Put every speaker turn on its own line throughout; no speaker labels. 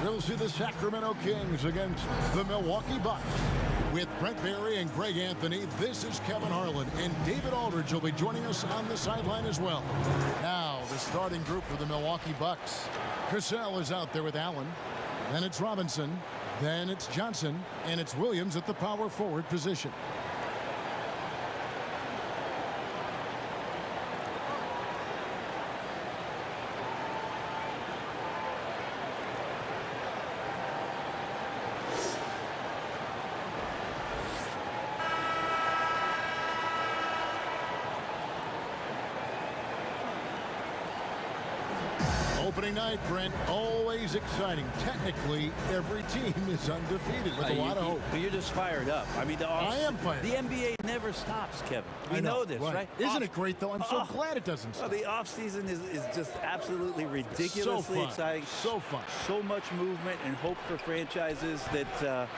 We'll see the Sacramento Kings against the Milwaukee Bucks. With Brent Barry and Greg Anthony, this is Kevin Harlan, and David Aldridge will be joining us on the sideline as well. Now, the starting group for the Milwaukee Bucks. Cassell is out there with Allen. Then it's Robinson. Then it's Johnson. And it's Williams at the power forward position. Opening night, Brent, always exciting. Technically, every team is undefeated with a lot of hope.
You're just fired up. I mean,
I am fired
up. The NBA never stops, Kevin. We know this, right?
Isn't it great, though? I'm so glad it doesn't stop.
The offseason is just absolutely ridiculously exciting.
So fun.
So much movement and hope for franchises that,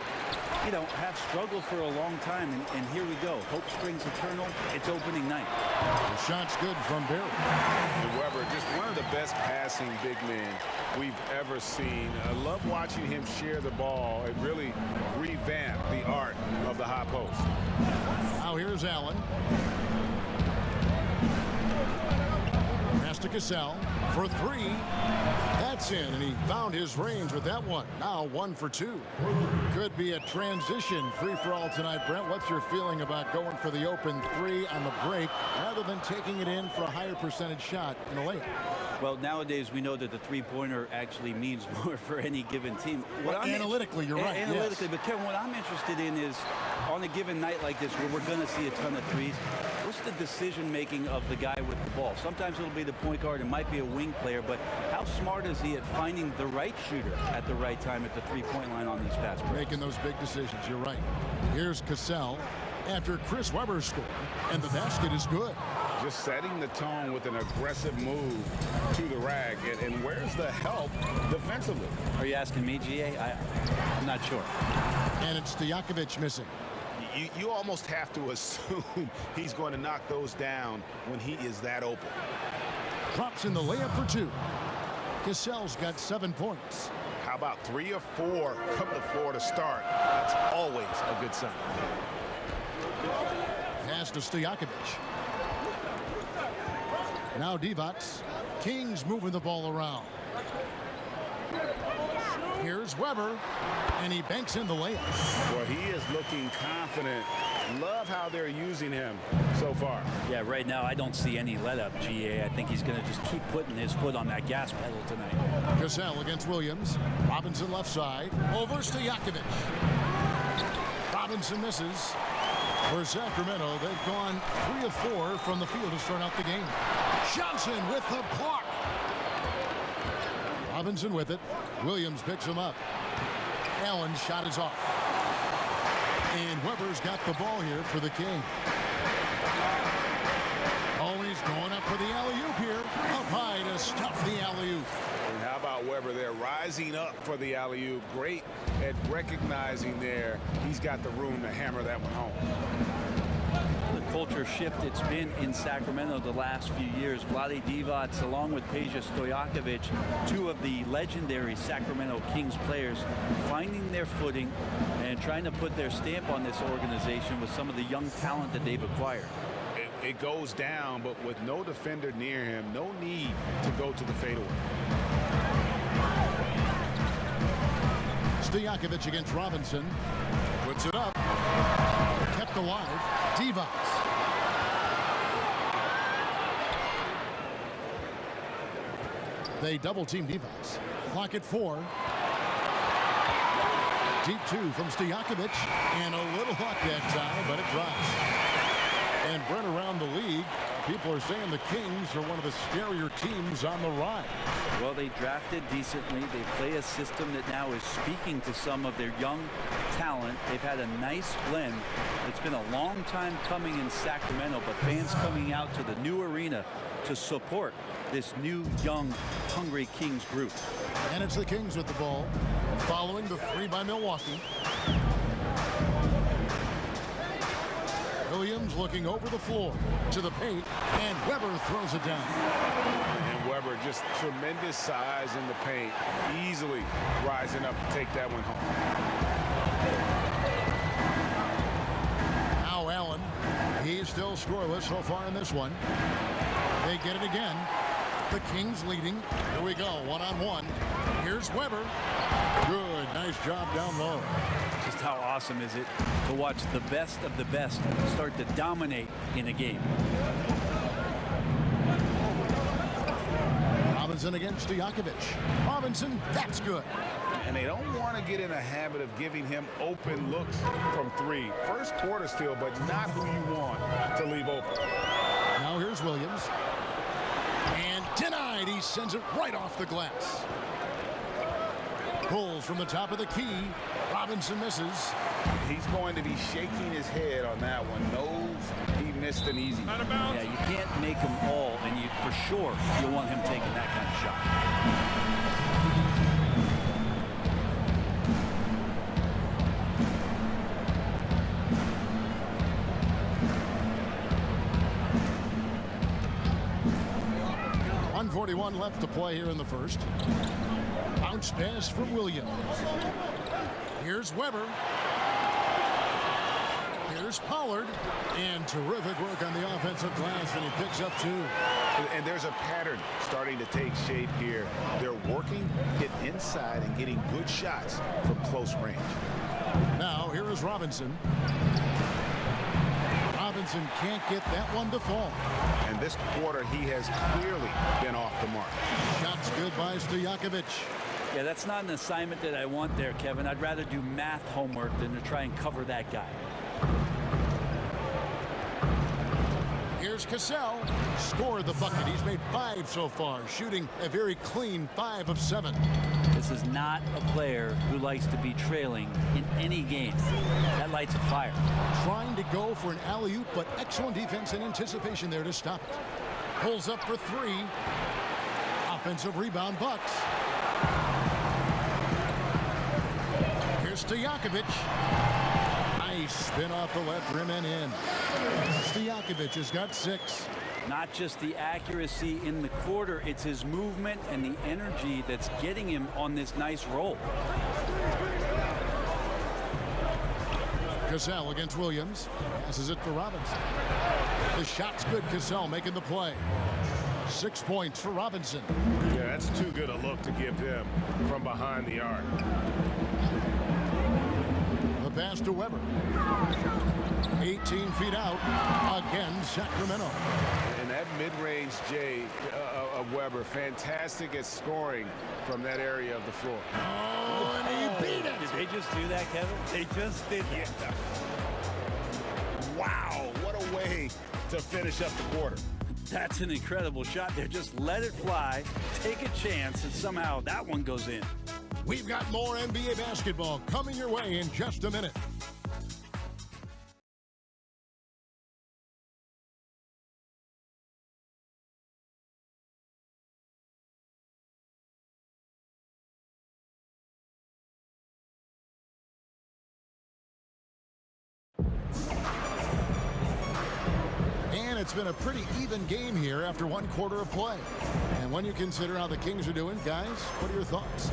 have struggled for a long time. And here we go. Hope springs eternal. It's opening night.
The shot's good from Barry.
Weber, just one of the best passing big men we've ever seen. I love watching him share the ball and really revamp the art of the high post.
Now here's Allen. Pass to Cassell for three. That's in, and he found his range with that one. Now 1 for 2. Could be a transition free-for-all tonight, Brent. What's your feeling about going for the open three on the break rather than taking it in for a higher percentage shot in a layup?
Well, nowadays we know that the three-pointer actually means more for any given team.
Analytically, you're right.
Analytically, yes. But Kevin, what I'm interested in is on a given night like this where we're going to see a ton of threes, what's the decision-making of the guy with the ball? Sometimes it'll be the point guard. It might be a wing player, but how smart is he at finding the right shooter at the right time at the three-point line on these fast breaks?
Making those big decisions, you're right. Here's Cassell after Chris Webber scored, and the basket is good.
Just setting the tone with an aggressive move to the rack. And where's the help defensively?
Are you asking me, GA? I'm not sure.
And it's Stojakovic missing.
You almost have to assume he's going to knock those down when he is that open.
Drops in the layup for 2. Cassell's got 7 points.
How about 3 or 4 from the floor to start? That's always a good sign.
Pass to Stojakovic. Now Divac. Kings moving the ball around. Here's Webber, and he banks in the layup.
Well, he is looking confident. Love how they're using him so far.
Yeah, right now I don't see any let-up, GA. I think he's going to just keep putting his foot on that gas pedal tonight.
Cassell against Williams. Robinson left side. Over Stojakovic. Robinson misses. For Sacramento, they've gone 3 of 4 from the field to start out the game. Johnson with the block. Robinson with it. Williams picks him up. Allen's shot is off. And Webber's got the ball here for the King. Oh, he's going up for the alley-oop here. Up high to stuff the alley-oop.
And how about Webber there rising up for the alley-oop? Great at recognizing there. He's got the room to hammer that one home.
The culture shift it's been in Sacramento the last few years. Vlade Divac along with Peja Stojakovic, 2 of the legendary Sacramento Kings players, finding their footing and trying to put their stamp on this organization with some of the young talent that they've acquired.
It goes down, but with no defender near him, no need to go to the fadeaway.
Stojakovic against Robinson. Puts it up. Kept alive. Divac. They double-team Divac. Clock at 4. Deep 2 from Stojakovic. And a little luck that time, but it drops. And Brent, around the league, people are saying the Kings are one of the scarier teams on the rise.
Well, they drafted decently. They play a system that now is speaking to some of their young talent. They've had a nice blend. It's been a long time coming in Sacramento, but fans coming out to the new arena to support this new, young, hungry Kings group.
And it's the Kings with the ball, following the 3 by Milwaukee. Williams looking over the floor to the paint, and Webber throws it down.
And Webber, just tremendous size in the paint, easily rising rising up to take that one home.
Now Allen, he's still scoreless so far in this one. They get it again. The Kings leading. Here we go, one-on-one. Here's Weber. Good, nice job down low.
Just how awesome is it to watch the best of the best start to dominate in a game.
Robinson against Stojakovic. Robinson, that's good.
And they don't want to get in a habit of giving him open looks from three. First quarter still, but not who you want to leave open.
Now here's Williams. And denied. He sends it right off the glass. Pulls from the top of the key. Robinson misses.
He's going to be shaking his head on that one. Knows he missed an easy.
Out of bounds. Yeah, you can't make them all, and you for sure you want him taking that kind of shot.
.41 left to play here in the first. Bounce pass from Williams. Here's Weber. Here's Pollard. And terrific work on the offensive glass, and he picks up two.
And there's a pattern starting to take shape here. They're working it inside and getting good shots from close range.
Now here is Robinson. Robinson can't get that one to fall.
And this quarter, he has clearly been off the mark.
Shots good by Stojakovic.
Yeah, that's not an assignment that I want there, Kevin. I'd rather do math homework than to try and cover that guy.
Here's Cassell. Scored the bucket. He's made 5 so far, shooting a very clean 5 of 7.
This is not a player who likes to be trailing in any game. That lights a fire.
Trying to go for an alley-oop, but excellent defense and anticipation there to stop it. Pulls up for 3. Offensive rebound, Bucks. Here's Stojakovic. Nice spin off the left rim and in. Stojakovic has got 6.
Not just the accuracy in the quarter, it's his movement and the energy that's getting him on this nice roll.
Cassell against Williams. Passes it to Robinson. The shot's good. Cassell making the play. 6 points for Robinson.
Yeah, that's too good a look to give him from behind the arc.
The pass to Weber. 18 feet out. Again, Sacramento.
And that mid-range J of Weber, fantastic at scoring from that area of the floor.
Oh, and he beat it.
Did they just do that, Kevin? They just did that.
Yeah. Wow, what a way to finish up the quarter.
That's an incredible shot there. Just let it fly, take a chance, and somehow that one goes in.
We've got more NBA basketball coming your way in just a minute. And it's been a pretty even game here after 1 quarter of play. And when you consider how the Kings are doing, guys, what are your thoughts?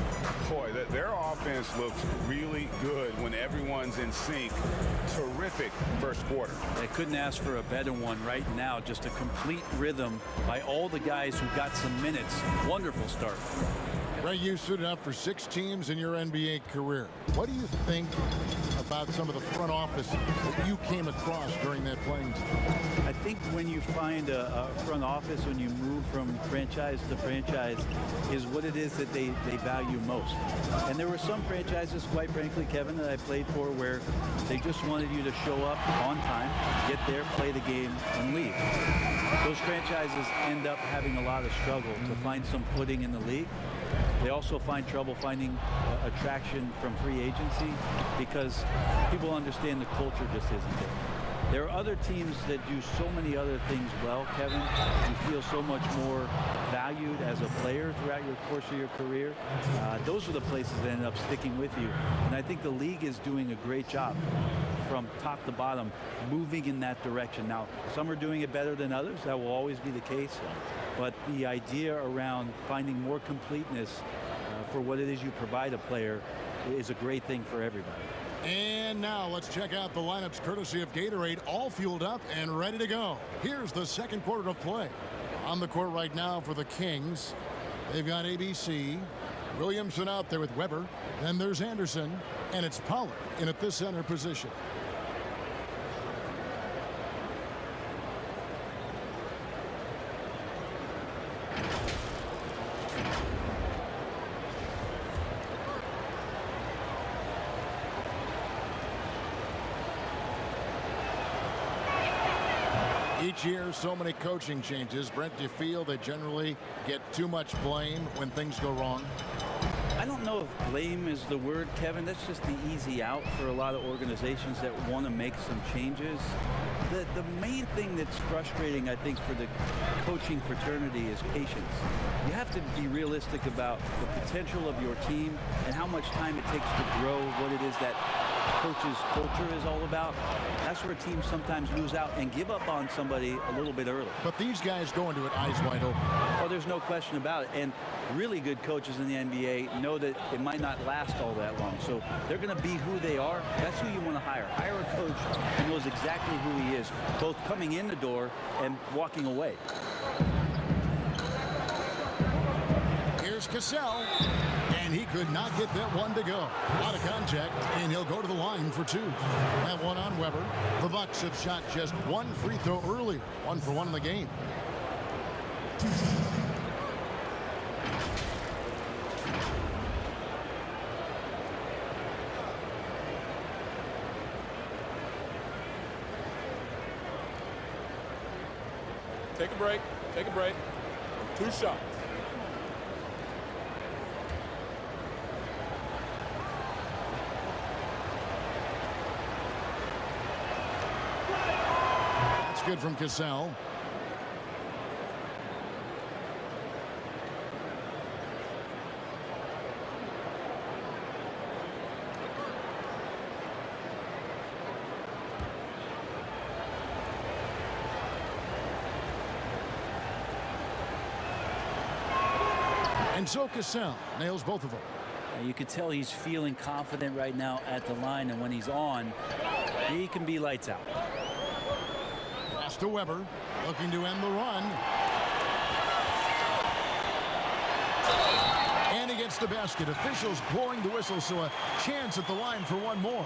Boy, their offense looks really good when everyone's in sync. Terrific first quarter.
They couldn't ask for a better one right now. Just a complete rhythm by all the guys who got some minutes. Wonderful start.
Ray, you suited up for 6 teams in your NBA career. What do you think about some of the front office that you came across during that playing time?
I think when you find a front office, when you move from franchise to franchise, is what it is that they value most. And there were some franchises, quite frankly, Kevin, that I played for where they just wanted you to show up on time, get there, play the game, and leave. Those franchises end up having a lot of struggle to find some footing in the league. They also find trouble finding attraction from free agency because people understand the culture just isn't there. There are other teams that do so many other things well, Kevin. You feel so much more valued as a player throughout your course of your career. Those are the places that end up sticking with you. And I think the league is doing a great job from top to bottom, moving in that direction. Now, some are doing it better than others. That will always be the case. But the idea around finding more completeness for what it is you provide a player is a great thing for everybody.
And now let's check out the lineups courtesy of Gatorade, all fueled up and ready to go. Here's the second quarter of play. On the court right now for the Kings, they've got ABC, Williamson out there with Weber, then there's Anderson, and it's Pollard in at the center position. Each year, so many coaching changes. Brent, do you feel they generally get too much blame when things go wrong?
I don't know if blame is the word, Kevin. That's just the easy out for a lot of organizations that want to make some changes. The main thing that's frustrating, I think, for the coaching fraternity is patience. You have to be realistic about the potential of your team and how much time it takes to grow what it is that coach's culture is all about. That's where teams sometimes lose out and give up on somebody a little bit early.
But these guys go into it eyes wide open.
Oh, there's no question about it. And really good coaches in the NBA know that it might not last all that long. So they're going to be who they are. That's who you want to hire. Hire a coach who knows exactly who he is, both coming in the door and walking away.
Here's Cassell, and he could not get that one to go. A lot of contact, and he'll go to the line for two. That one on Weber. The Bucks have shot just one free throw earlier. 1 for 1 in the game.
Take a break. Take a break. 2 shots.
That's good from Cassell. And so Cassell nails both of them.
You could tell he's feeling confident right now at the line, and when he's on, he can be lights out.
Pass to Weber, looking to end the run. And he gets the basket. Officials blowing the whistle, so a chance at the line for one more.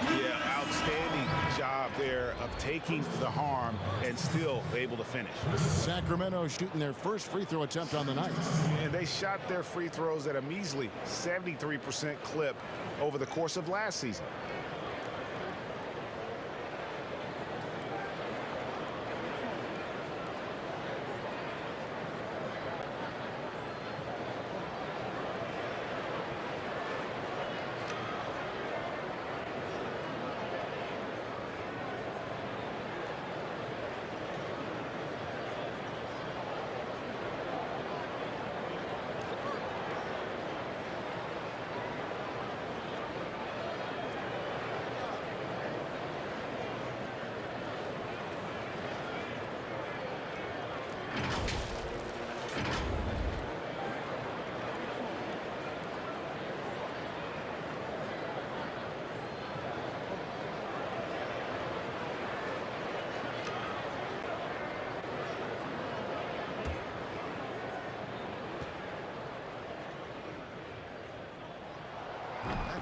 Yeah, outstanding job there of taking the harm and still able to finish.
Sacramento shooting their first free throw attempt on the night.
And they shot their free throws at a measly 73% clip over the course of last season.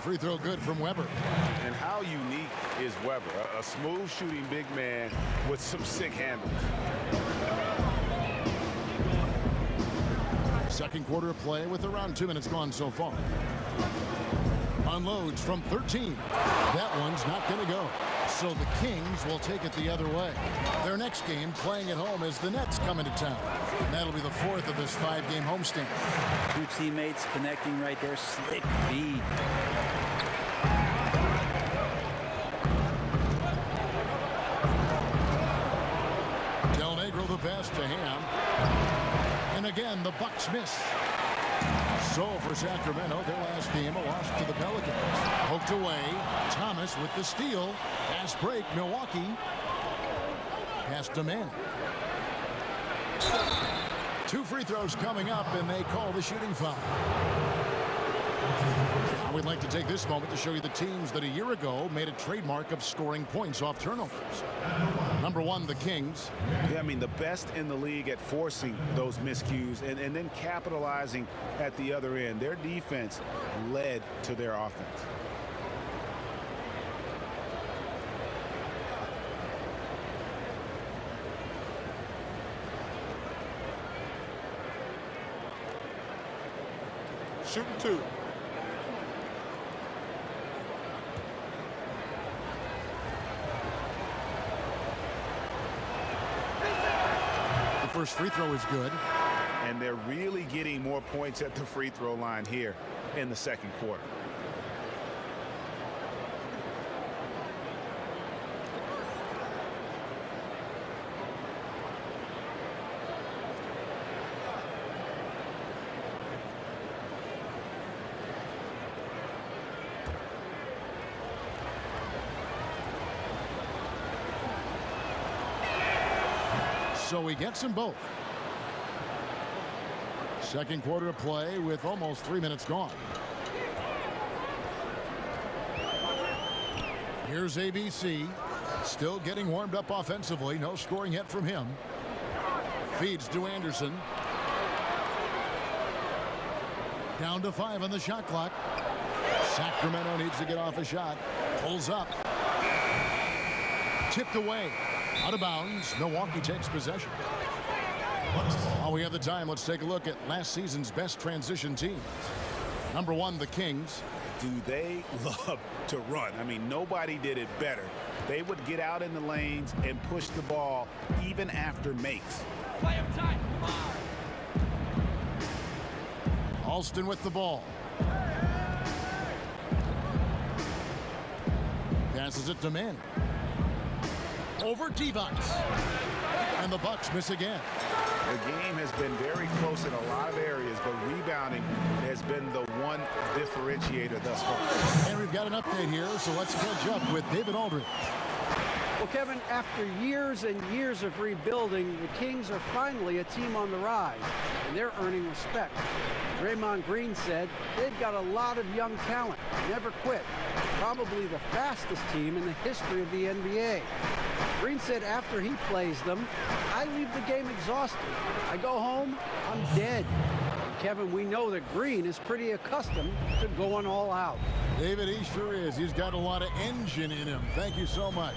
Free throw good from Weber.
And how unique is Weber? A smooth shooting big man with some sick handles.
Second quarter of play with around 2 minutes gone so far. Unloads from 13. That one's not going to go. So the Kings will take it the other way. Their next game playing at home as the Nets come into town. And that'll be the 4th of this 5-game homestand.
Two teammates connecting right there. Slick feed.
Del Negro the pass to Ham. And again, the Bucks miss. So for Sacramento, their last game, a loss to the Pelicans. Poked away. Thomas with the steal. Fast break, Milwaukee. Pass to Mann. 2 free throws coming up, and they call the shooting foul. We'd like to take this moment to show you the teams that a year ago made a trademark of scoring points off turnovers. Number 1, the Kings.
Yeah, I mean, the best in the league at forcing those miscues and then capitalizing at the other end. Their defense led to their offense.
Shooting 2.
The first free throw is good.
And they're really getting more points at the free throw line here in the second quarter.
So he gets them both. Second quarter of play with almost 3 minutes gone. Here's ABC. Still getting warmed up offensively. No scoring yet from him. Feeds to Anderson. Down to 5 on the shot clock. Sacramento needs to get off a shot. Pulls up. Tipped away. Out of bounds. Milwaukee takes possession. While we have the time, let's take a look at last season's best transition teams. Number 1, the Kings.
Do they love to run? I mean, nobody did it better. They would get out in the lanes and push the ball even after makes.
Play him tight. Come on.
Alston with the ball. Passes it to Manning. Over Divac. And the Bucks miss again.
The game has been very close in a lot of areas, but rebounding has been the one differentiator thus far.
And we've got an update here, so let's catch up with David Aldridge.
Well, Kevin, after years and years of rebuilding, the Kings are finally a team on the rise, and they're earning respect. Draymond Green said they've got a lot of young talent, never quit. Probably the fastest team in the history of the NBA. Green said after he plays them, I leave the game exhausted. I go home, I'm dead. And Kevin, we know that Green is pretty accustomed to going all out.
David, he sure is. He's got a lot of engine in him. Thank you so much.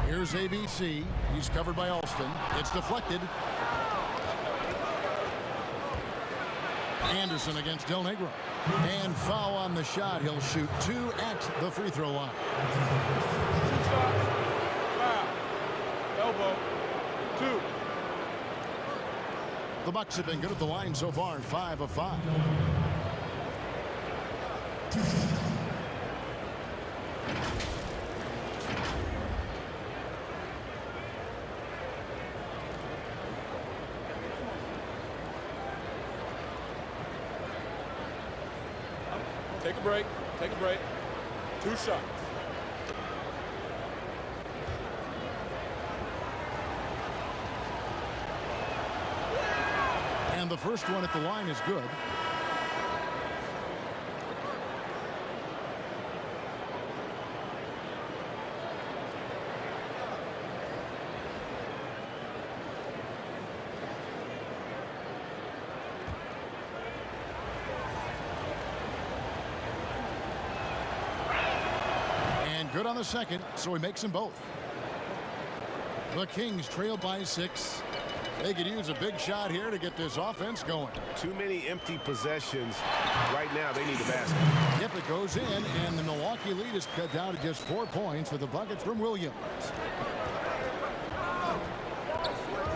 Here's ABC. He's covered by Alston. It's deflected. Anderson against Del Negro. And foul on the shot. He'll shoot 2 at the free throw line.
2 shots. Foul. Elbow. 2.
The Bucks have been good at the line so far. 5 of 5.
Take a break. Take a break. 2 shots.
And the first one at the line is good. Good on the second, so he makes them both. The Kings trail by 6. They could use a big shot here to get this offense going.
Too many empty possessions. Right now, they need a basket.
Yep, it goes in, and the Milwaukee lead is cut down to just 4 points with a bucket from Williams.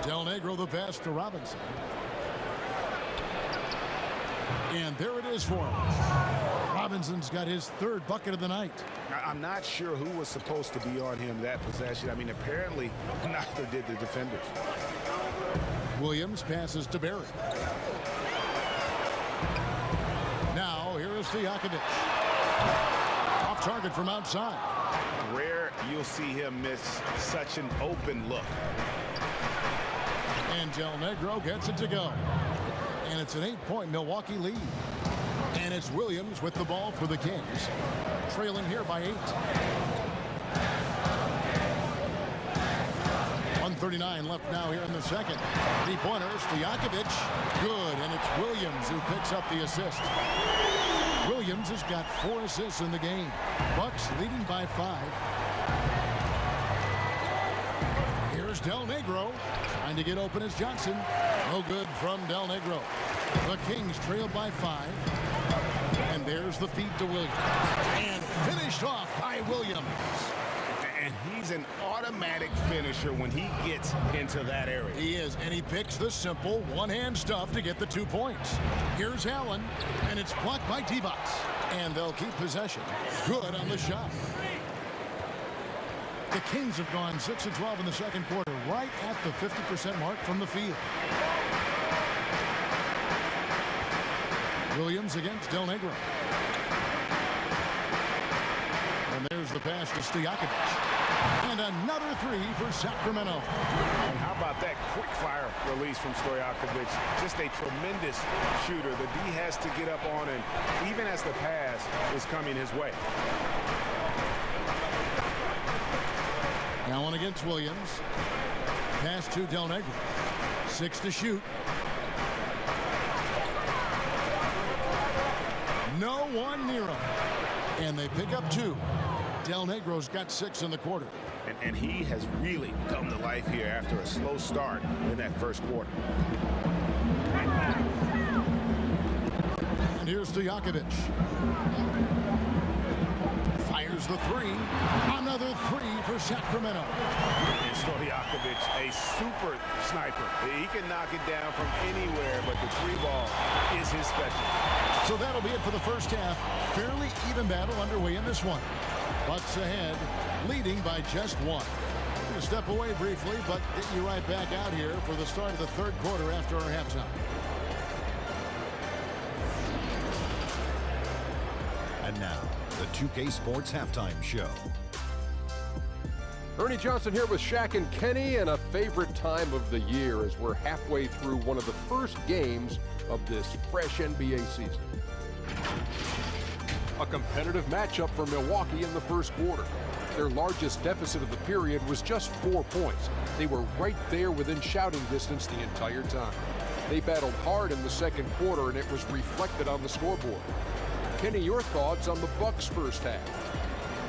Del Negro the pass to Robinson. And there it is for him. Robinson's got his 3rd bucket of the night.
I'm not sure who was supposed to be on him that possession. I mean, apparently, neither did the defenders.
Williams passes to Barry. Now, here is Stojakovic. Off target from outside.
Rare you'll see him miss such an open look.
And Del Negro gets it to go. And it's an 8-point Milwaukee lead. And it's Williams with the ball for the Kings. Trailing here by 8. 1:39 left now here in the second. Three-pointer, Stojakovic. Good, and it's Williams who picks up the assist. Williams has got 4 assists in the game. Bucks leading by 5. Here's Del Negro. Trying to get open as Johnson. No good from Del Negro. The Kings trailed by 5. And there's the feed to Williams. And finished off by Williams.
And he's an automatic finisher when he gets into that area.
He is, and he picks the simple one-hand stuff to get the 2 points. Here's Allen, and it's blocked by Divac. And they'll keep possession. Good on the shot. The Kings have gone 6 of 12 in the second quarter, right at the 50% mark from the field. Williams against Del Negro. And there's the pass to Stojakovic. And another 3 for Sacramento.
And how about that quick fire release from Stojakovic? Just a tremendous shooter. The D has to get up on him, even as the pass is coming his way.
Now one against Williams. Pass to Del Negro. 6 to shoot. No one near him. And they pick up 2. Del Negro's got 6 in the quarter.
And he has really come to life here after a slow start in that first quarter.
And here's Stojakovic. Fires the 3. Another 3 for Sacramento.
And Stojakovic, a super sniper. He can knock it down from anywhere, but the 3 ball is his specialty.
So that'll be it for the first half. Fairly even battle underway in this one. Bucks ahead, leading by just 1. I'm going to step away briefly, but get you right back out here for the start of the third quarter after our halftime.
And now, the 2K Sports Halftime Show.
Ernie Johnson here with Shaq and Kenny, and a favorite time of the year as we're halfway through one of the first games of this fresh NBA season. A competitive matchup for Milwaukee in the first quarter. Their largest deficit of the period was just 4 points. They were right there within shouting distance the entire time. They battled hard in the second quarter, and it was reflected on the scoreboard. Kenny, your thoughts on the Bucks' first half?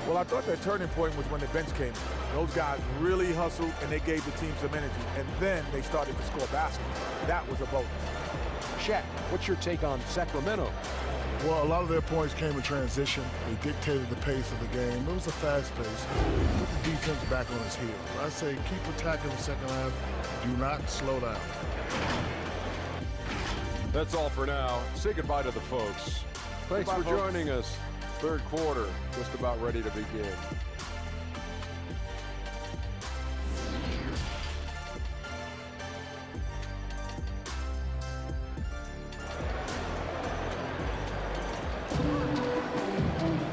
Well, I thought their turning point was when the bench came in. Those guys really hustled, and they gave the team some energy. And then they started to score baskets. That was a bonus.
Shaq, what's your take on Sacramento?
Well, a lot of their points came in transition. They dictated the pace of the game. It was a fast pace. Put the defense back on its heels. I say keep attacking the second half. Do not slow down.
That's all for now. Say goodbye to the folks. Thanks for joining us. Third quarter, just about ready to begin.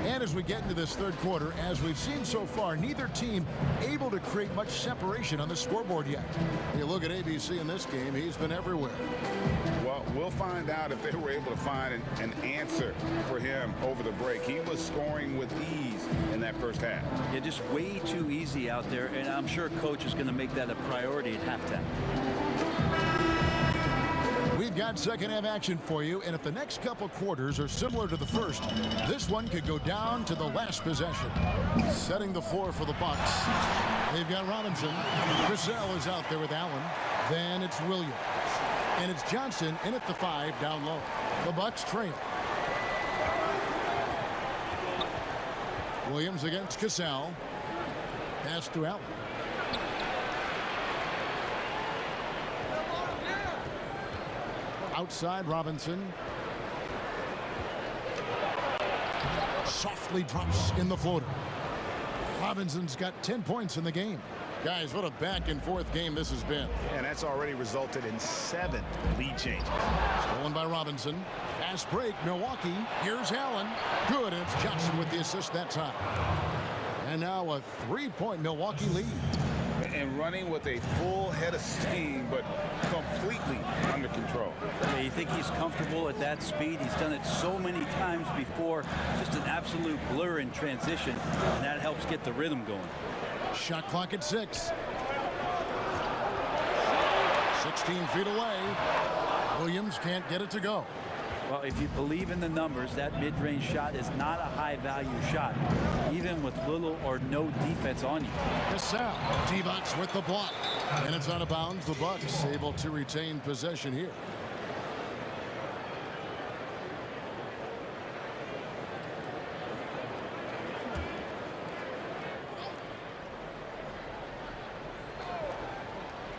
And as we get into this third quarter, as we've seen so far, neither team able to create much separation on the scoreboard yet. You look at ABC in this game, he's been everywhere.
Well, we'll find out if they were able to find an answer for him over the break. He was scoring with ease in that first half.
Yeah, just way too easy out there, and I'm sure coach is going to make that a priority at halftime.
We've got second half action for you, and if the next couple quarters are similar to the first, this one could go down to the last possession. Setting the floor for the Bucks. They've got Robinson. Cassell is out there with Allen. Then it's Williams. And it's Johnson in at the 5 down low. The Bucks trail. Williams against Cassell. Pass to Allen. Outside Robinson. Softly drops in the floater. Robinson's got 10 points in the game. Guys, what a back and forth game this has been.
And that's already resulted in 7 lead changes.
Stolen by Robinson. Fast break, Milwaukee. Here's Allen. Good, and it's Johnson with the assist that time. And now a 3-point Milwaukee lead.
And and running with a full head of steam, but completely under control.
Yeah, you think he's comfortable at that speed? He's done it so many times before. Just an absolute blur in transition, and that helps get the rhythm going.
Shot clock at 6. 16 feet away. Williams can't get it to go.
Well, if you believe in the numbers, that mid-range shot is not a high-value shot, even with little or no defense on you.
Cassell, Divac with the block, and it's out of bounds. The Bucks able to retain possession here.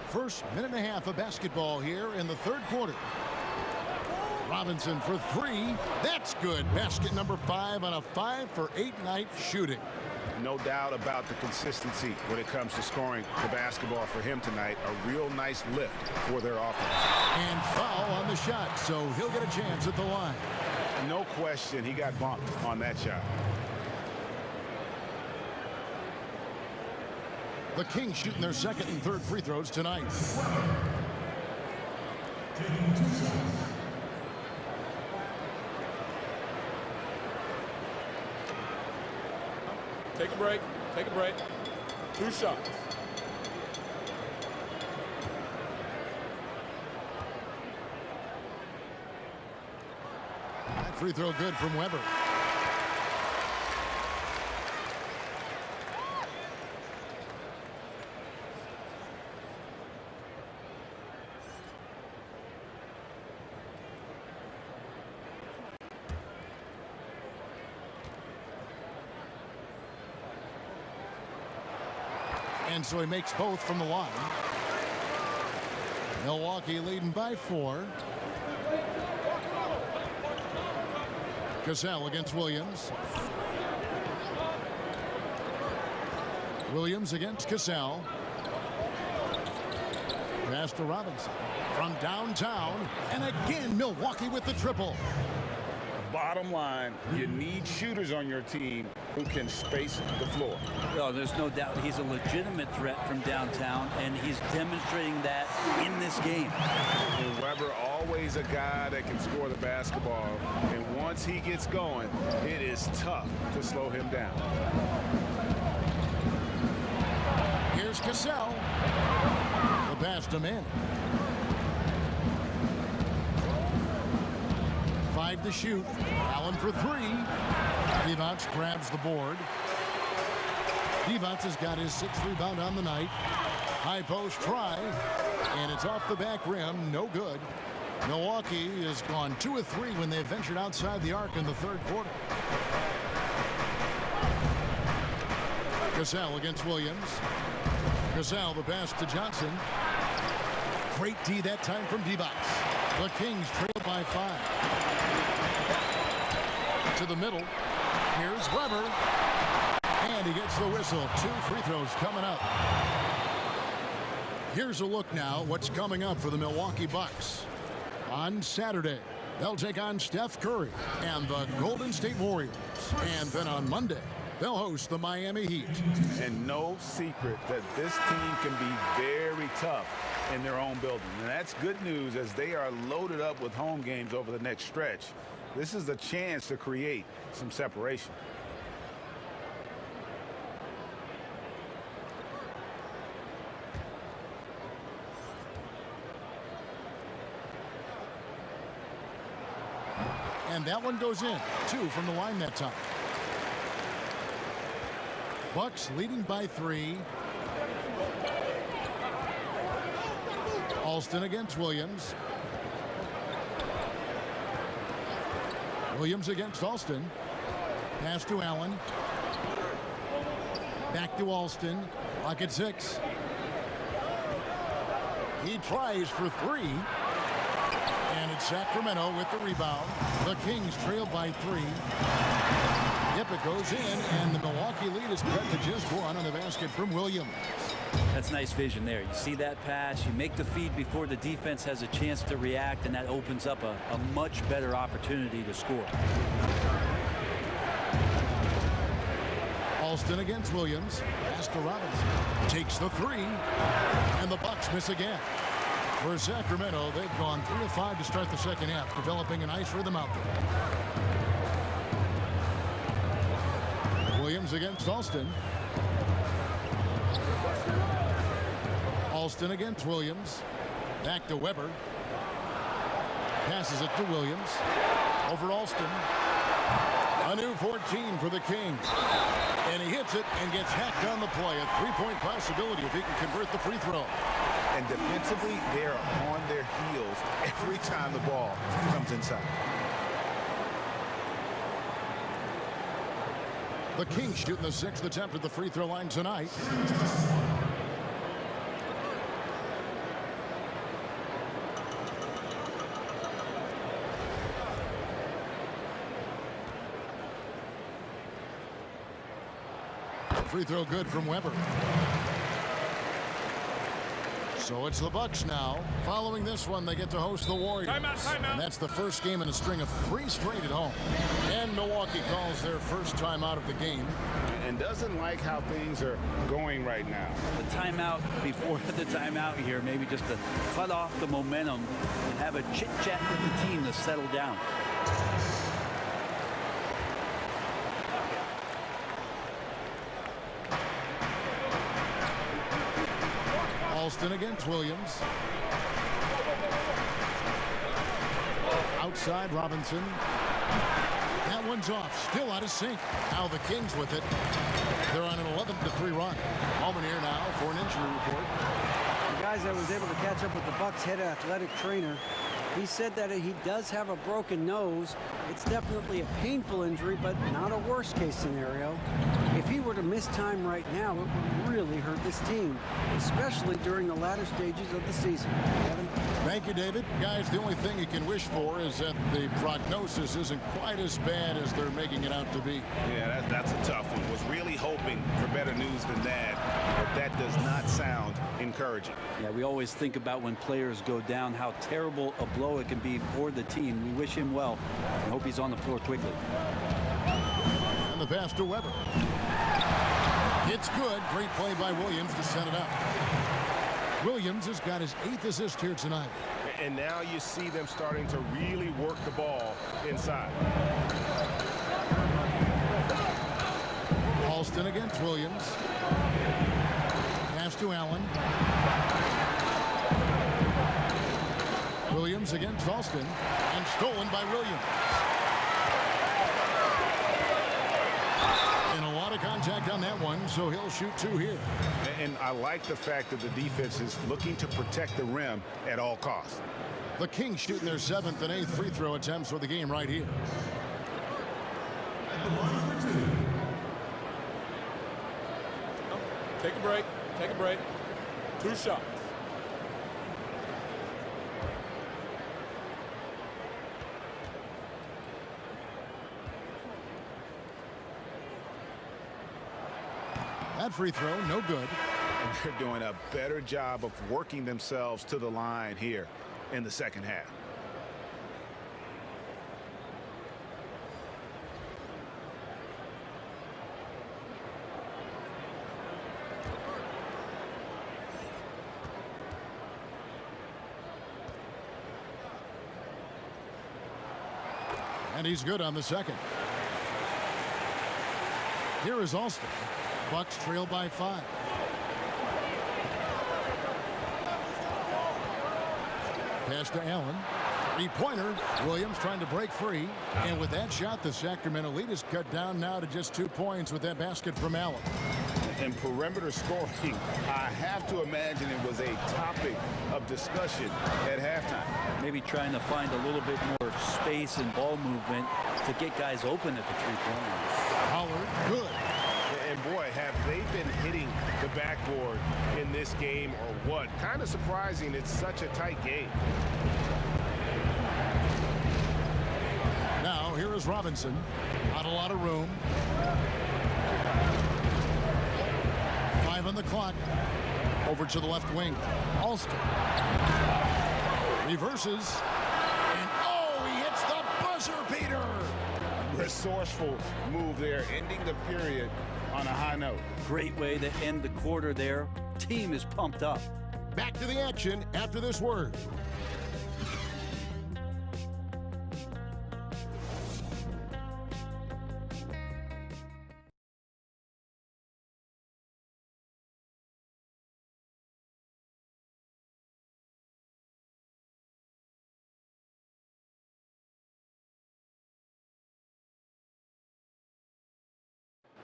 First minute and a half of basketball here in the third quarter. Robinson for 3. That's good. Basket number 5 on a 5-for-8 night shooting.
No doubt about the consistency when it comes to scoring the basketball for him tonight. A real nice lift for their offense.
And foul on the shot, so he'll get a chance at the line.
No question he got bumped on that shot.
The Kings shooting their second and third free throws tonight.
Take a break. Take a break. 2 shots.
That free throw good from Weber. And so he makes both from the line. Milwaukee leading by 4. Cassell against Williams. Williams against Cassell. Pass to Robinson from downtown. And again, Milwaukee with the triple.
Bottom line, you need shooters on your team who can space the floor.
Well, there's no doubt he's a legitimate threat from downtown, and he's demonstrating that in this game.
And Weber, always a guy that can score the basketball, and once he gets going, it is tough to slow him down.
Here's Cassell. The pass to Manning. 5 to shoot. Allen for 3. Divac grabs the board. Divac has got his 6th rebound on the night. High post try, and it's off the back rim. No good. Milwaukee has gone 2 of 3 when they ventured outside the arc in the third quarter. Cassell against Williams. Cassell the pass to Johnson. Great D that time from Divac. The Kings trail by 5. To the middle. Here's Weber. And he gets the whistle. 2 free throws coming up. Here's a look now what's coming up for the Milwaukee Bucks. On Saturday, they'll take on Steph Curry and the Golden State Warriors. And then on Monday, they'll host the Miami Heat.
And no secret that this team can be very tough in their own building. And that's good news as they are loaded up with home games over the next stretch. This is the chance to create some separation.
And that one goes in. 2 from the line that time. Bucks leading by 3. Alston against Williams. Williams against Alston. Pass to Allen. Back to Alston. Clock at 6. He tries for 3. And it's Sacramento with the rebound. The Kings trail by 3. Yep, it goes in, and the Milwaukee lead is cut to just 1 on the basket from Williams.
That's nice vision there. You see that pass, you make the feed before the defense has a chance to react, and that opens up a much better opportunity to score.
Alston against Williams. Pass to Robinson. Takes the three. And the Bucks miss again. For Sacramento, they've gone 3 of 5 to start the second half, developing a nice rhythm out there. Williams against Alston. Alston against Williams. Back to Weber. Passes it to Williams. Over Alston. A new 14 for the Kings. And he hits it and gets hacked on the play. A three-point possibility if he can convert the free throw.
And defensively, they're on their heels every time the ball comes inside.
The Kings shooting the 6th attempt at the free throw line tonight. Free throw good from Weber. So it's the Bucks now. Following this one, they get to host the Warriors.
Timeout.
And that's the first game in a string of 3 straight at home. And Milwaukee calls their first timeout of the game.
And doesn't like how things are going right now.
The timeout before the timeout here, maybe just to cut off the momentum and have a chit-chat with the team to settle down.
Alston against Williams. Outside Robinson. That one's off. Still out of sync. Now the Kings with it. They're on an 11-3 run. Allman here now for an injury report.
The guys that was able to catch up with the Bucks head athletic trainer, he said that he does have a broken nose. It's definitely a painful injury, but not a worst case scenario. If he were to miss time right now, it would really hurt this team, especially during the latter stages of the season. Kevin?
Thank you, David. Guys, the only thing you can wish for is that the prognosis isn't quite as bad as they're making it out to be.
Yeah, that's a tough one. Was really hoping for better news than that, but that does not sound encouraging.
Yeah, we always think about when players go down, how terrible a blow it can be for the team. We wish him well and hope he's on the floor quickly.
And the pass to Weber. It's good. Great play by Williams to set it up. Williams has got his 8th assist here tonight.
And now you see them starting to really work the ball inside.
Alston against Williams. Pass to Allen. Williams against Alston. And stolen by Williams. And a lot of contact on that one, so he'll shoot 2 here.
And I like the fact that the defense is looking to protect the rim at all costs.
The Kings shooting their 7th and 8th free throw attempts for the game right here.
Take a break. 2 shots.
That free throw, no good.
And they're doing a better job of working themselves to the line here in the second half.
And he's good on the second. Here is Alston. Bucks trail by 5. Pass to Allen. 3-pointer. Williams trying to break free. And with that shot, the Sacramento lead is cut down now to just 2 points with that basket from Allen.
And perimeter scoring, I have to imagine it was a topic of discussion at halftime.
Maybe trying to find a little bit more space and ball movement to get guys open at the 3-point line.
Howard, good.
And boy, have they been hitting the backboard in this game or what? Kind of surprising. It's such a tight game.
Now, here is Robinson. Not a lot of room. 5 on the clock. Over to the left wing. Alston. Reverses. And oh, he hits the buzzer beater.
resourceful move there, ending the period on a high note.
Great way to end the quarter there. Team is pumped up.
Back to the action after this word.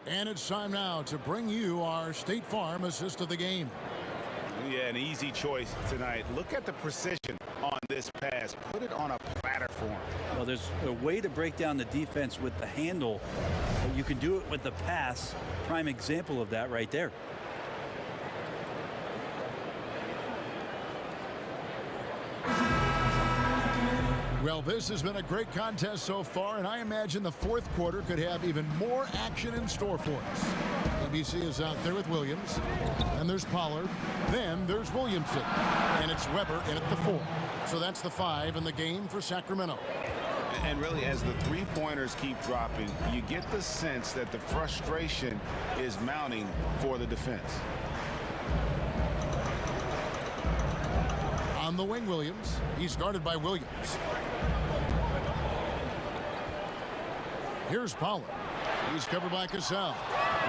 And it's time now to bring you our State Farm assist of the game.
Yeah, an easy choice tonight. Look at the precision on this pass. Put it on a platter for him.
Well, there's a way to break down the defense with the handle. But you can do it with the pass. Prime example of that right there.
Well, this has been a great contest so far, and I imagine the fourth quarter could have even more action in store for us. NBC is out there with Williams, and there's Pollard, then there's Williamson, and it's Weber in at the 4. So that's the 5 in the game for Sacramento.
And really, as the three-pointers keep dropping, you get the sense that the frustration is mounting for the defense.
On the wing, Williams. He's guarded by Williams. Here's Pollard. He's covered by Cassell.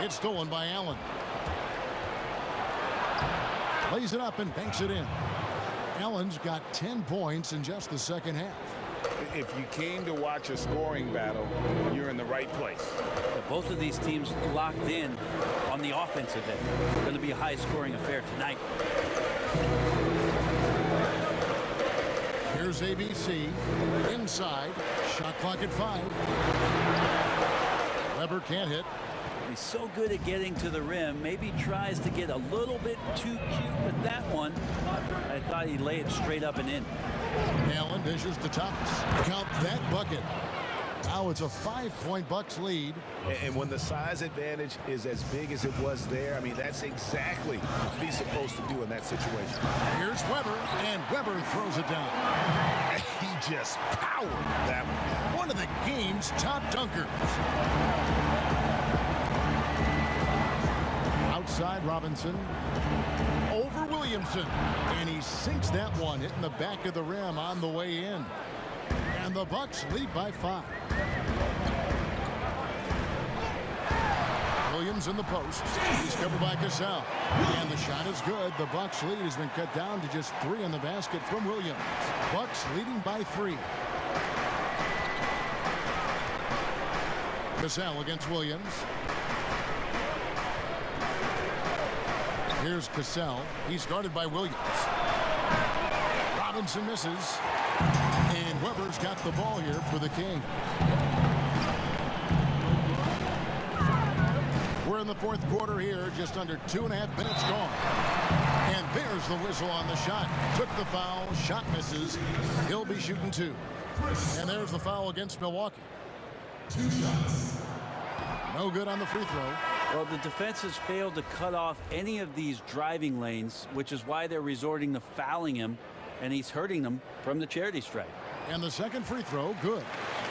It's stolen by Allen. Plays it up and banks it in. Allen's got 10 points in just the second half.
If you came to watch a scoring battle, you're in the right place.
Both of these teams locked in on the offensive end. It's going to be a high-scoring affair tonight.
Here's ABC. Inside. Shot clock at 5. Weber can't hit.
He's so good at getting to the rim. Maybe tries to get a little bit too cute with that one. I thought he'd lay it straight up and in.
Allen dishes to Thomas. Count that bucket. Now it's a 5-point Bucks lead.
And when the size advantage is as big as it was there, I mean, that's exactly what he's supposed to do in that situation.
Here's Weber, and Weber throws it down.
He just powered that one.
One of the game's top dunkers. Outside Robinson. Over Williamson. And he sinks that one, hitting the back of the rim on the way in. And the Bucks lead by 5. Williams in the post. He's covered by Cassell. And the shot is good. The Bucks lead has been cut down to just 3 in the basket from Williams. Bucks leading by 3. Cassell against Williams. Here's Cassell. He's guarded by Williams. Robinson misses. And Weber's got the ball here for the King. We're in the fourth quarter here, just under 2.5 minutes gone. And there's the whistle on the shot. Took the foul, shot misses. He'll be shooting 2. And there's the foul against Milwaukee. 2 shots. No good on the free throw.
Well, the defense has failed to cut off any of these driving lanes, which is why they're resorting to fouling him, and he's hurting them from the charity stripe.
And the second free throw, good.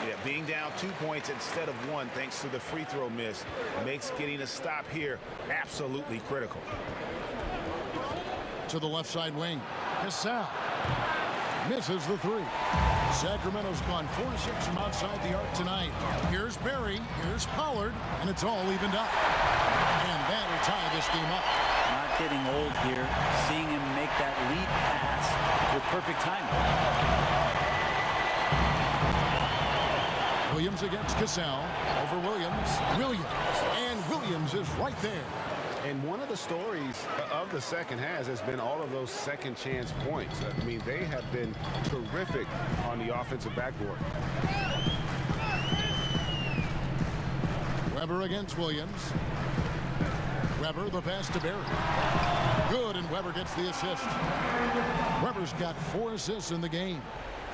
Yeah, being down 2 points instead of 1 thanks to the free throw miss makes getting a stop here absolutely critical.
To the left side wing. Cassell misses the 3. Sacramento's gone 4-6 from outside the arc tonight. Here's Berry. Here's Pollard. And it's all evened up. And that'll tie this game up.
Not getting old here. Seeing him make that lead pass with perfect timing.
Williams against Cassell. Over Williams. And Williams is right there.
And one of the stories of the second half has been all of those second chance points. I mean, they have been terrific on the offensive backboard.
Weber against Williams. Weber, the pass to Berry. Good, and Weber gets the assist. Weber's got 4 assists in the game.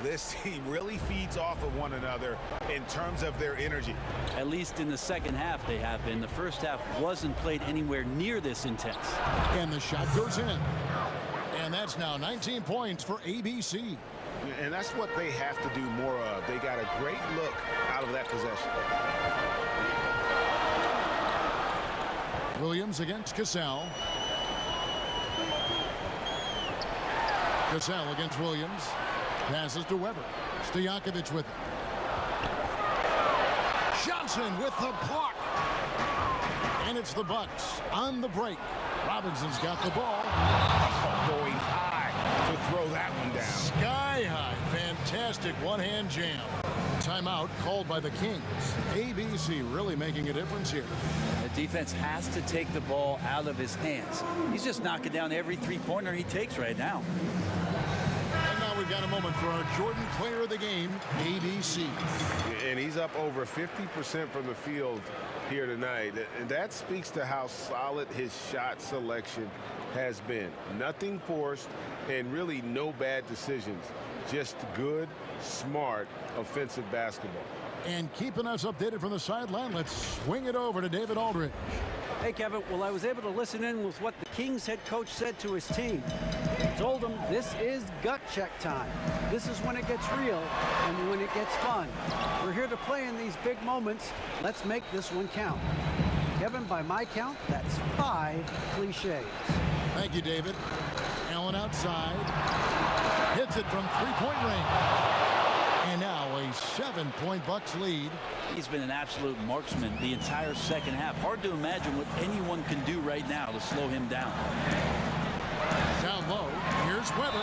This team really feeds off of one another in terms of their energy.
At least in the second half they have been. The first half wasn't played anywhere near this intense.
And the shot goes in. And that's now 19 points for ABC.
And that's what they have to do more of. They got a great look out of that possession.
Williams against Cassell. Cassell against Williams. Passes to Weber. Stojakovic with it. Johnson with the block. And it's the Bucks on the break. Robinson's got the ball.
Going high to throw that one down.
Sky high. Fantastic one-hand jam. Timeout called by the Kings. ABC really making a difference here.
The defense has to take the ball out of his hands. He's just knocking down every three-pointer he takes right now.
And now we've got a moment for our Jordan Player of the Game, ABC.
And he's up over 50% from the field here tonight. And that speaks to how solid his shot selection has been. Nothing forced and really no bad decisions. Just good, smart, offensive basketball.
And keeping us updated from the sideline, let's swing it over to David Aldridge.
Hey, Kevin. Well, I was able to listen in with what the Kings head coach said to his team. He told them this is gut check time. This is when it gets real and when it gets fun. We're here to play in these big moments. Let's make this one count. Kevin, by my count, that's 5 cliches.
Thank you, David. Allen outside. Hits it from three-point range. And now a 7-point Bucks lead.
He's been an absolute marksman the entire second half. Hard to imagine what anyone can do right now to slow him down.
Down low. Here's Weber.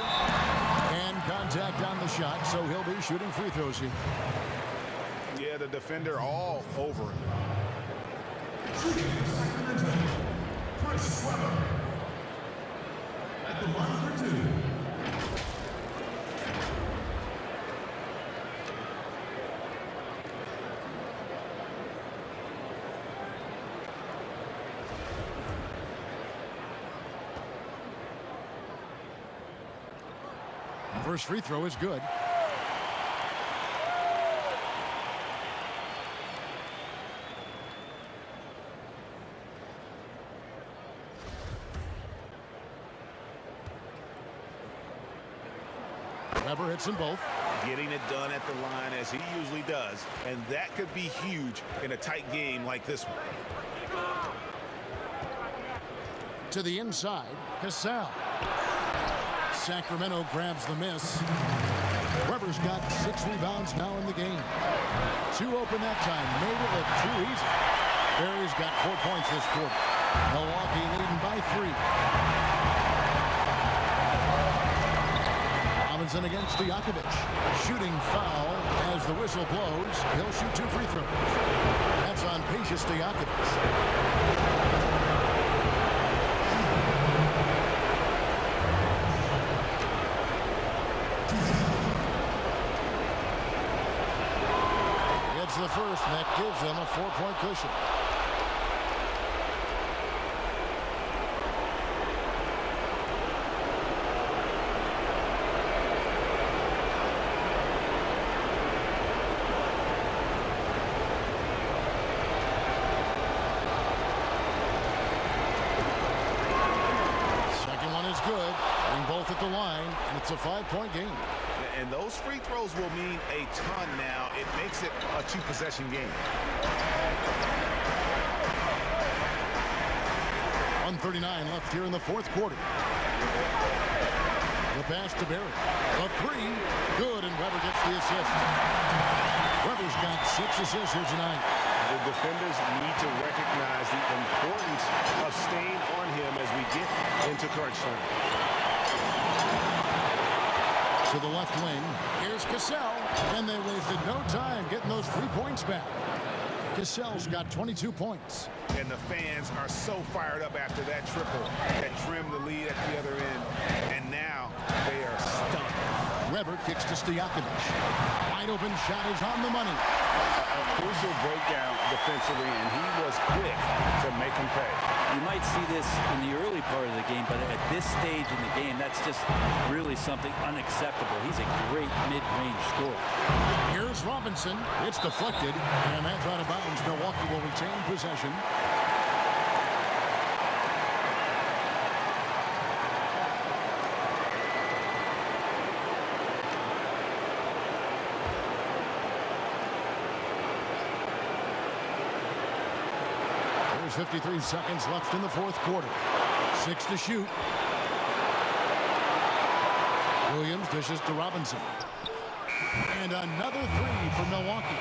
And contact on the shot, so he'll be shooting free throws here.
Yeah, the defender all over him.
At the line for 2.
First free throw is good. Weber hits them both.
Getting it done at the line as he usually does. And that could be huge in a tight game like this one.
To the inside, Cassell. Sacramento grabs the miss. Weber's got 6 rebounds now in the game. 2 open that time. Made it look too easy. Barry's got 4 points this quarter. Milwaukee leading by 3. Robinson against Stojakovic. Shooting foul as the whistle blows. He'll shoot 2 free throws. That's on Stojakovic. It's the first, and that gives them a 4-point cushion. Second one is good. Bring both at the line, and it's a 5-point game.
And those free throws will mean a ton now. It makes it a 2-possession game.
1:39 left here in the 4th quarter. The pass to Barry. A 3. Good, and Weber gets the assist. Weber's got 6 assists here tonight.
The defenders need to recognize the importance of staying on him as we get into crunch time.
To the left wing, here's Cassell, and they wasted no time getting those 3 points back. Cassell's got 22 points.
And the fans are so fired up after that triple that trimmed the lead at the other end. And now they are stunned.
Weber kicks to Stojakovic. Wide open shot is on the money.
A crucial breakdown defensively, and he was quick to make him pay.
You might see this in the early part of the game, but at this stage in the game, that's just really something unacceptable. He's a great mid-range scorer.
Here's Robinson. It's deflected, and that's out of bounds. Milwaukee will retain possession. 53 seconds left in the fourth quarter. 6 to shoot. Williams dishes to Robinson. And another three for Milwaukee.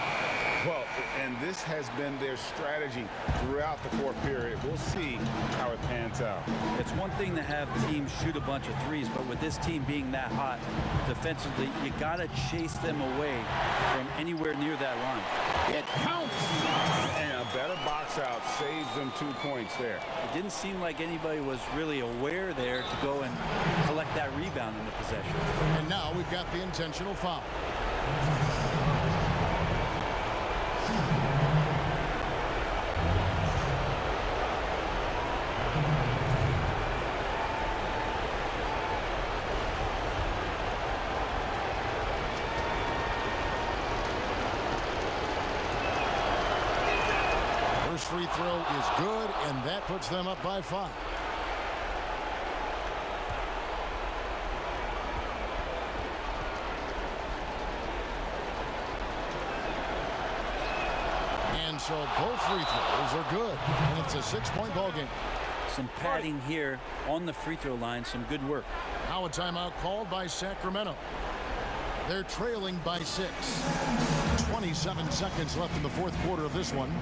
Well, and this has been their strategy throughout the fourth period. We'll see how it pans out.
It's one thing to have teams shoot a bunch of threes, but with this team being that hot defensively, you got to chase them away from anywhere near that line.
It counts! And a better box out saves them 2 points there.
It didn't seem like anybody was really aware there to go and collect that rebound in the possession.
And now we've got the intentional foul. First free throw is good, and that puts them up by 5. And so both free throws are good, and it's a 6-point ball game.
Some padding here on the free throw line, some good work.
Now a timeout called by Sacramento. They're trailing by 6. 27 seconds left in the fourth quarter of this one.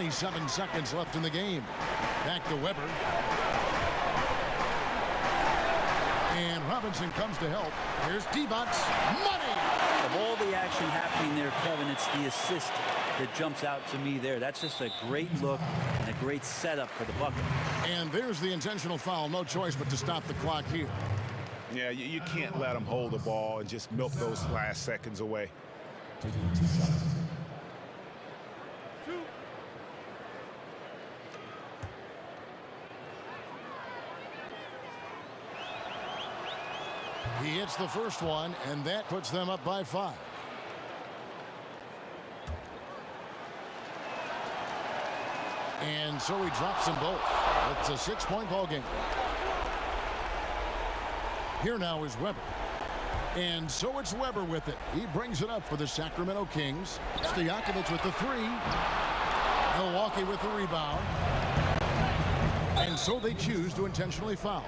Seven seconds left in the game. Back to Weber. And Robinson comes to help. Here's D-Bots. Money!
Of all the action happening there, Kevin, it's the assist that jumps out to me there. That's just a great look and a great setup for the bucket.
And there's the intentional foul. No choice but to stop the clock here.
Yeah, you can't let them hold the ball and just milk those last seconds away.
He hits the first one, and that puts them up by 5. And so he drops them both. It's a 6-point ball game. Here now is Weber. And so it's Weber with it. He brings it up for the Sacramento Kings. Stojakovic with the 3. Milwaukee with the rebound. And so they choose to intentionally foul.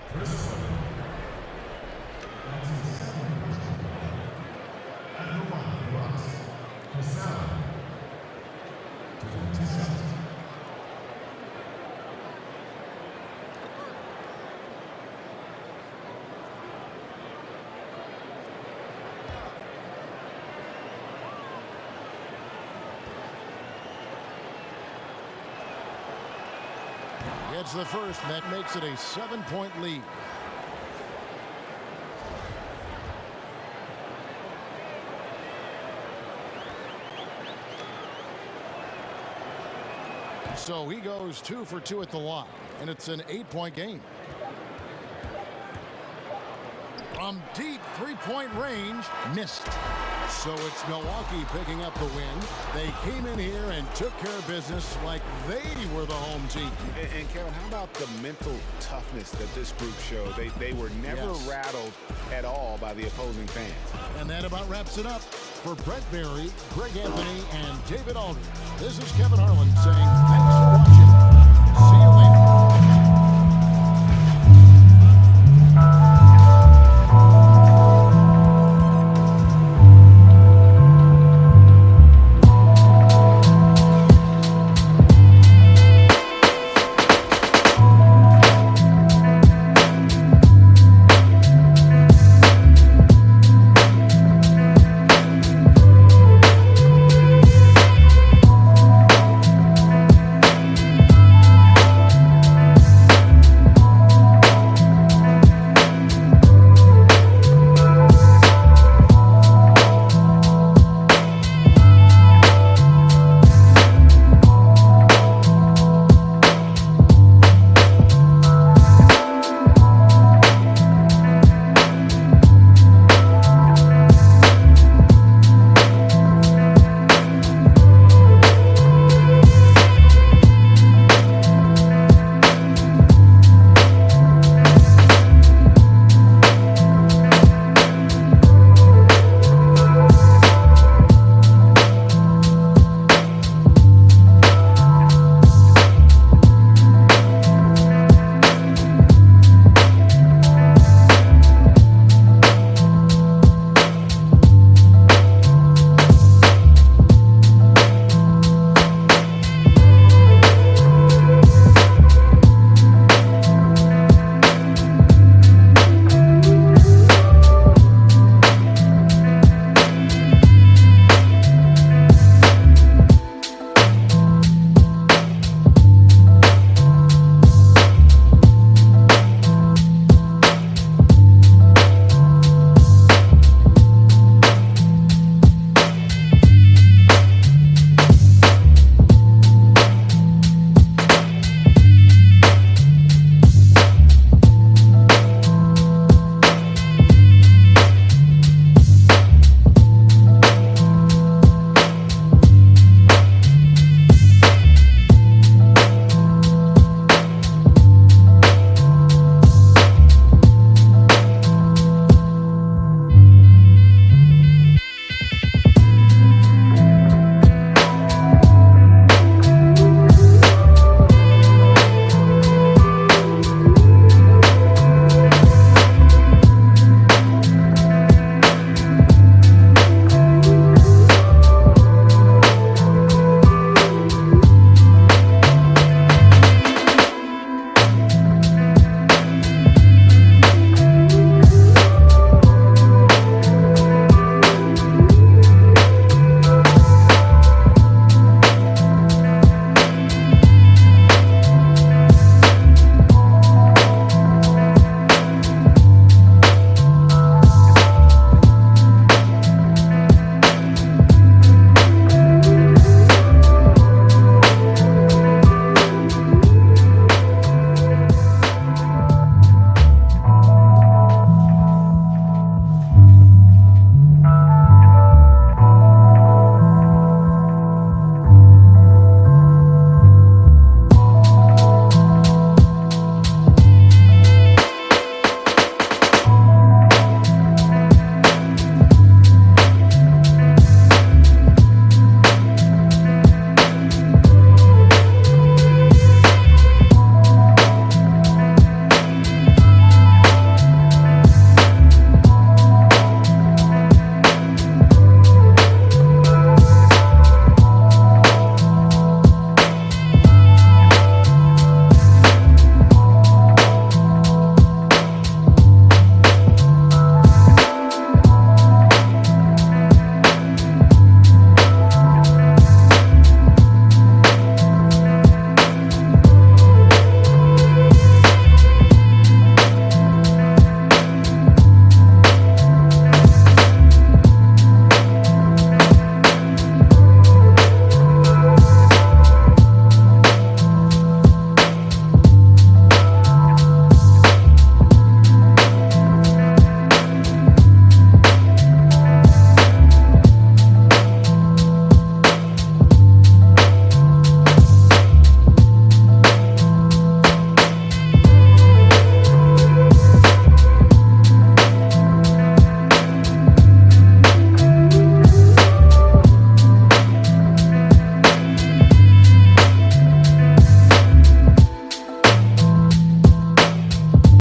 It's the first, and that makes it a 7-point lead. So he goes 2 for 2 at the line, and it's an 8-point game. From deep 3-point range, missed. So it's Milwaukee picking up the win. They came in here and took care of business like they were the home team.
And Kevin, how about the mental toughness that this group showed? They were never rattled at all by the opposing fans.
And that about wraps it up. For Brent Barry, Greg Anthony, and David Aldridge, this is Kevin Harlan saying thanks for watching.